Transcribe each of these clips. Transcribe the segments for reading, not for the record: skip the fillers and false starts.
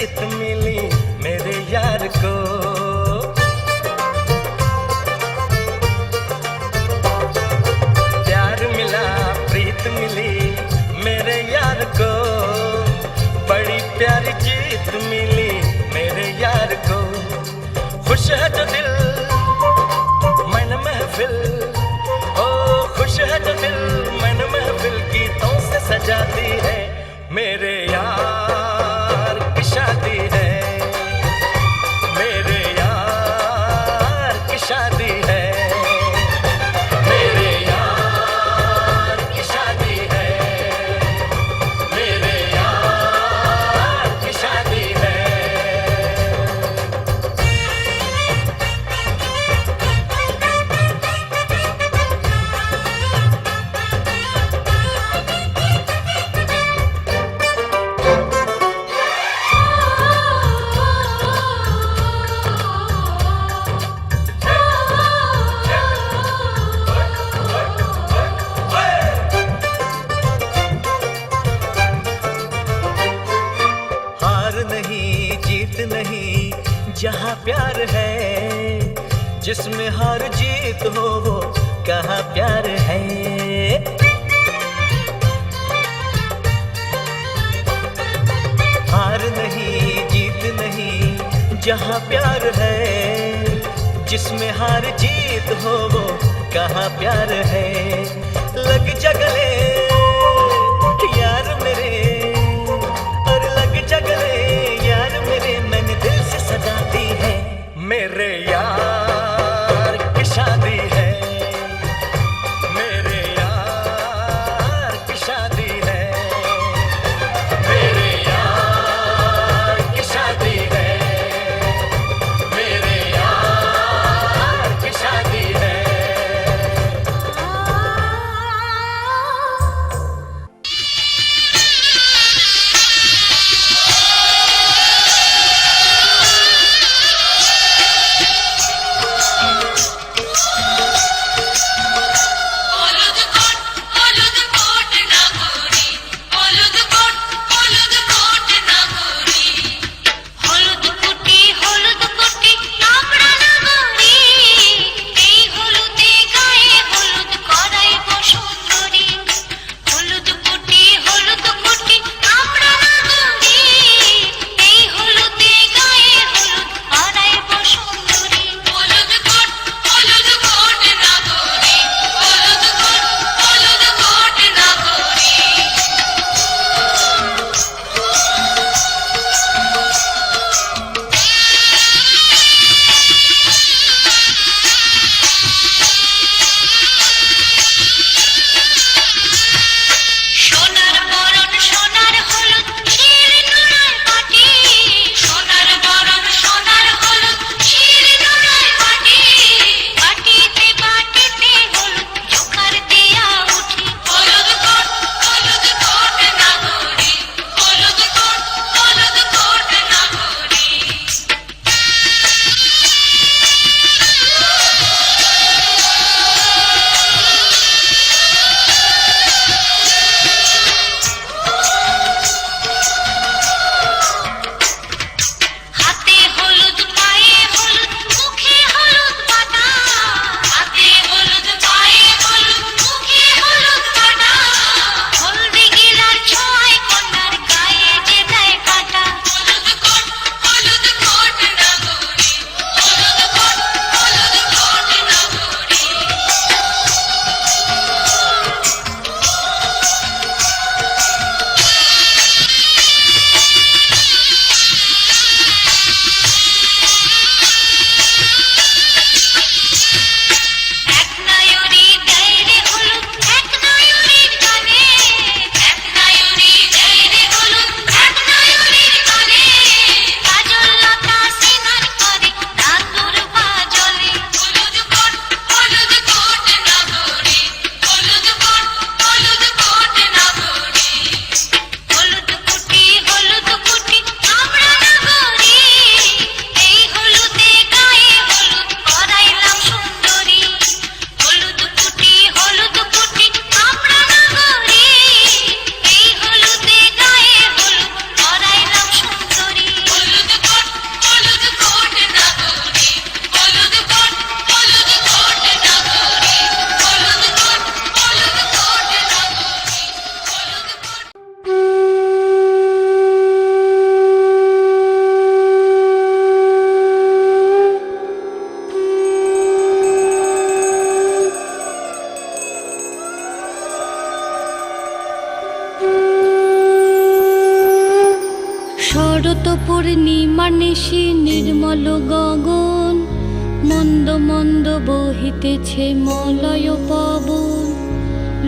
जीत मिली मेरे यार को। प्यार मिला प्रीत मिली मेरे यार को, बड़ी प्यारी जीत मिली मेरे यार को। खुश है जो दिल मन महफिल, ओ खुश है जो दिल मन महफिल, गीतों से सजाती है मेरे यार की शादी है, मेरे यार की शादी है, मेरे यार की शादी है, मेरे यार की शादी है। नहीं जीत नहीं जहाँ प्यार है, जिसमें हार जीत हो वो कहाँ प्यार है। हार नहीं जीत नहीं जहाँ प्यार है, जिसमें हार जीत हो वो कहाँ प्यार है। लग जा गले यार मेरे, और लग जा गले यार मेरे, मैंने दिल से सजा दी है मेरे यार की शादी है, मेरे यार की शादी है, मेरे यार की शादी है, मेरे यार की शादी है। শরৎ পূর্ণিমার নিশি নির্মল গগন, মন্দ মন্দ বহিতেছে মলয় পবন।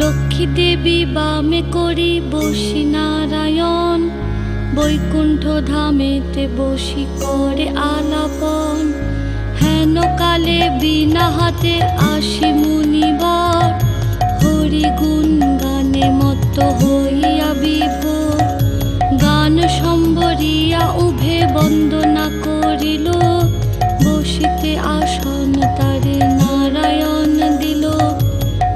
লক্ষ্মী দেবী বামে করি বসি নারায়ণ, বৈকুণ্ঠ ধামেতে বসি করে আলাপন। হেন কালে বিনা হাতে আসি মুনিবর, হরি গুণ গানে মত্ত হইয়া বিভোর। গান সম্বরিয়া উভে বন্দনা করিল, বসিতে আসন তারে নারায়ণ দিল।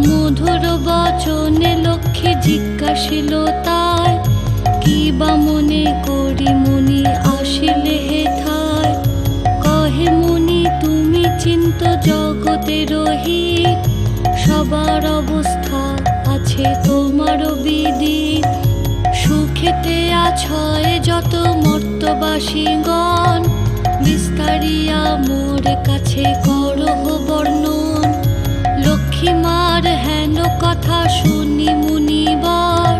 মধুর বচনে লক্ষ্মী জিজ্ঞাসিল তাই, কি বা মনে করি মুনি আসিলে হেথায়। কহে মুনি তুমি চিন্ত জগতের হিত, সবার অবস্থা আছে তোমার বিদিত। সুখেতে আছয় যত মর্তবাসীগণ, বিস্তারিয়া মোর কাছে করহ বর্ণন। লক্ষ্মী মার হেন কথা শুনি মুনিবর,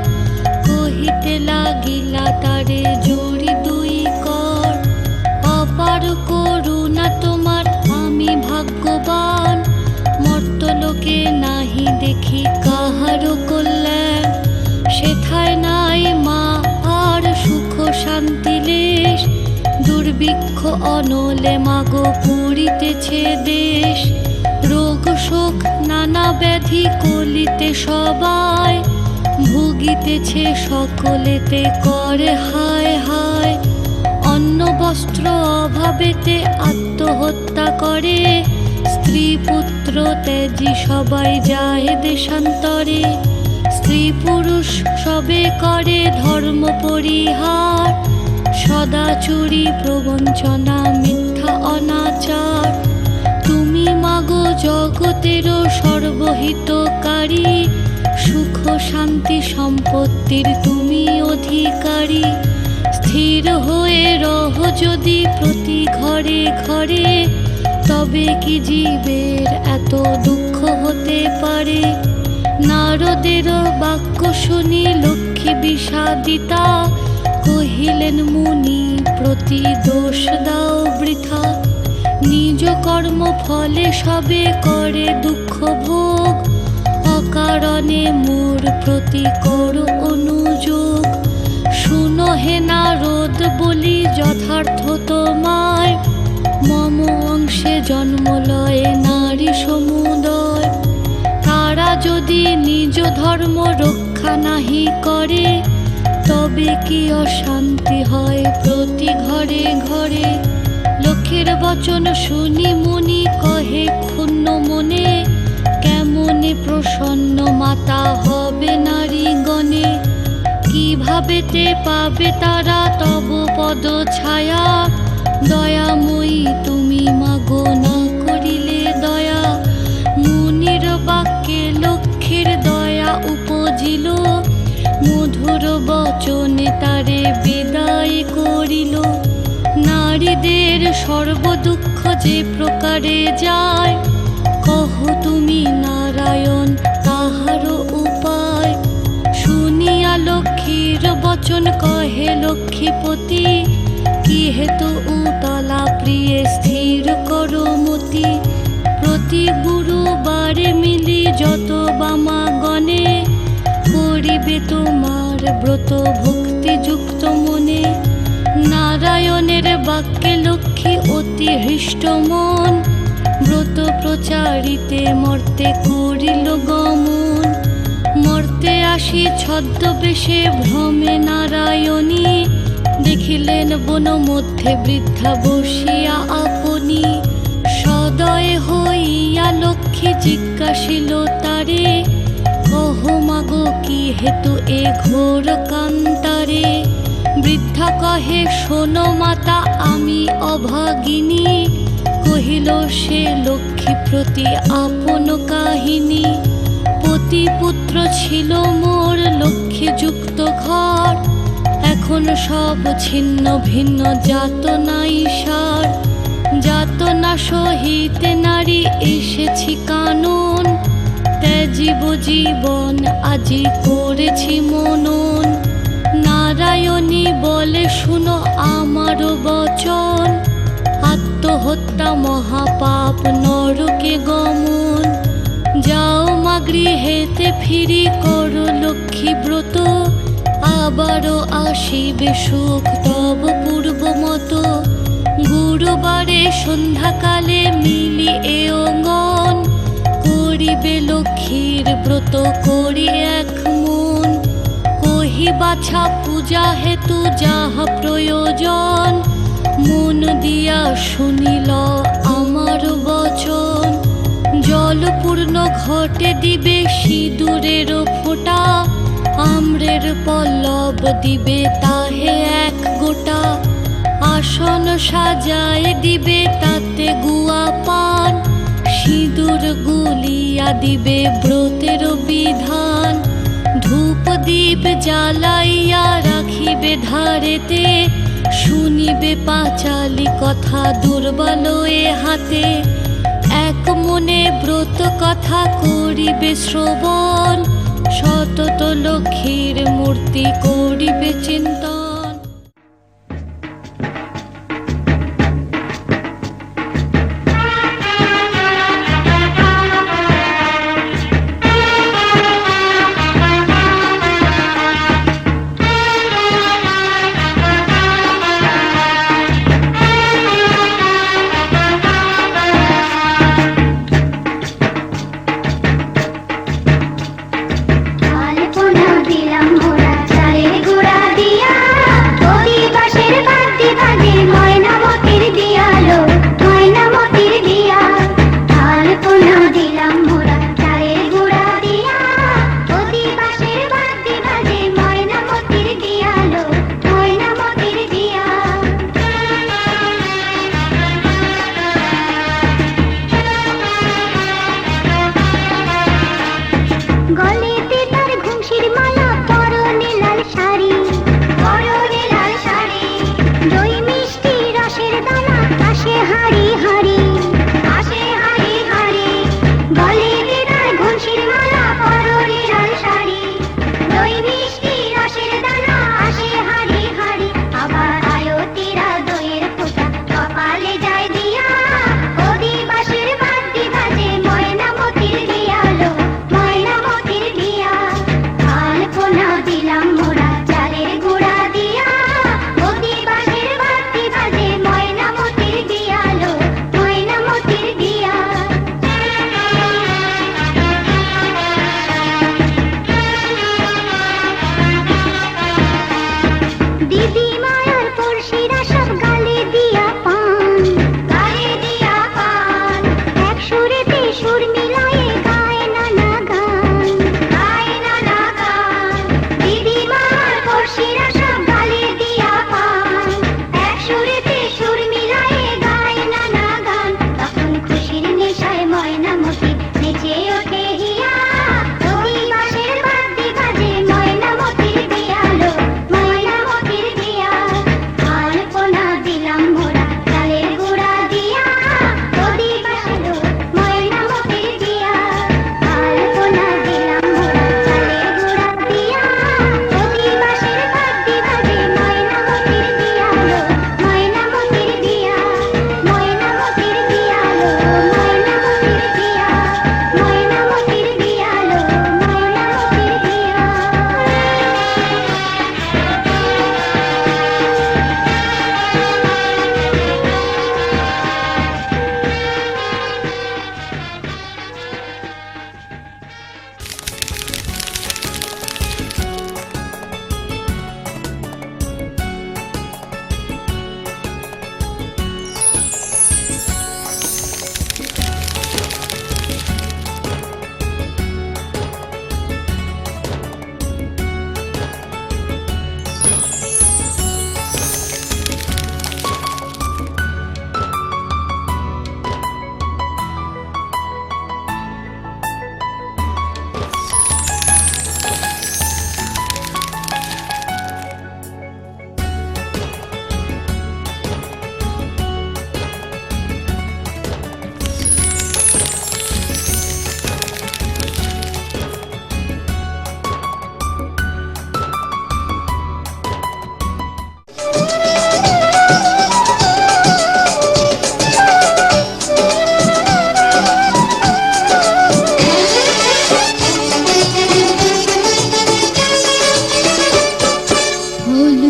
কহিতে লাগিলা তারে জড়ি দুই কর। অপার করুণা তোমার আমি ভাগ্যবান, মর্তলোকে নাহি দেখি কাহারও কল্যাণ। সেথায় নাই মা আর সুখ শান্তি লেশ, দুর্ভিক্ষ অনলে মাগো পুরিতেছে দেশ। রোগ শোক নানা ব্যাধি কলিতে সবাই, ভুগিতেছে সকলেতে করে হায় হায়। অন্ন বস্ত্র অভাবেতে আত্মহত্যা করে, স্ত্রী পুত্র ত্যাজি সবাই যায় দেশান্তরে। স্ত্রী পুরুষ সবে করে ধর্ম পরিহার, সদা চুরি প্রবঞ্চনা মিথ্যা অনাচার। তুমি মাগো জগতেরও সর্বহিতকারী, সুখ শান্তি সম্পত্তির তুমি অধিকারী। স্থির হয়ে রহ যদি প্রতি ঘরে ঘরে, তবে কি জীবের এত দুঃখ হতে পারে। নারদের বাক্য শুনি লক্ষ্মী বিষাদিতা, কহিলেন মুনি প্রতি দোষ দাও বৃথা। নিজ কর্ম ফলে সবে করে দুঃখ ভোগ, অকারণে মোর প্রতি করো অনুযোগ। শুনো হে নারদ বলি যথার্থ তোমায়, মম অংশে জন্ম লয়ে নারী সমুদয়। তারা যদি নিজ ধর্ম রক্ষা নাহি করে, তবে কি অশান্তি হয় প্রতি ঘরে ঘরে। লক্ষ্মীর বচন শুনি মুনি কহে ক্ষুণ্ণ মনে, কেমনে প্রসন্ন মাতা হবে নারীগণে। কিভাবেতে পাবে তারা তব পদ ছায়া, দয়াময়ী তুমি মাগো না করিলে দয়া। মুনির বাক্যে লক্ষ্মীর দয়া উপজিল, মধুর বচনে তারে বিদায় করিল। নারীদের সর্বদুঃখ যে প্রকারে যায়, কহ তুমি নারায়ণ তাহারও উপায়। শুনিয়া লক্ষ্মীর বচন কহে লক্ষ্মীপতি, কি হেতু উতলা প্রিয়ে স্থির করো মতি। প্রতি গুরুবারে মিলি যত বামাগণে, করিবে তোমার ব্রত ভক্তিযুক্ত মনে। নারায়ণের বাক্যে লক্ষ্মী অতি হৃষ্ট মন, ব্রত প্রচারিতে মর্তে করিল গমন। মর্তে আসি ছদ্মবেশে ভ্রমে নারায়ণী, দেখিলেন বন মধ্যে বৃদ্ধা বসিয়া আপনি। সদয় হইয়া লক্ষ্মী জিজ্ঞাসিল তারে, কহ মাগো কি হেতু এ ঘোর কান্তারে। বৃদ্ধা কহে শোনো মাতা আমি অভাগিনী, কহিল সে লক্ষ্মী প্রতি আপন কাহিনী। পতি পুত্র ছিল মোর লক্ষ্মীযুক্ত ঘর, এখন সব ছিন্ন ভিন্ন যাতনাই সার। যাতনা সহিতে নারী এসেছি কানন, ত্যাজিব জীবন আজি করেছি মনন। নারায়ণী বলে শুনো আমার বচন, আত্মহত্যা মহাপাপ নরকে গমন। যাও মা গৃহেতে ফিরি করো লক্ষ্মী ব্রত, আবারও আসিবে সুখ তব পূর্ব মতো। গুরুবারে সন্ধ্যাকালে মিলি এ অঙ্গন, করিবে লক্ষ্মীর ব্রত করি এক মন। কহি বাছা পূজা হেতু যাহা প্রয়োজন, মন দিয়া শুনিল আমার বচন। জলপূর্ণ ঘটে দিবে সিঁদুরের ফোঁটা, আম্রের পল্লব দিবে তাহে এক গোটা। আসন সাজায় দিবে তাতে গুয়া পান, সিঁদুর গুলিয়া দিবে ব্রতের বিধান। ধূপ দীপ জ্বালাইয়া রাখিবে ধারেতে, শুনিবে পাঁচালি কথা দুর্বল এ হাতে। এক মনে ব্রত কথা করিবে শ্রবণ, সতত লক্ষ্মীর মূর্তি করিবে চিন্তন। আলপনা দিলাম মোরা চালের গুঁড়া দিয়া,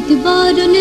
শীত বরণ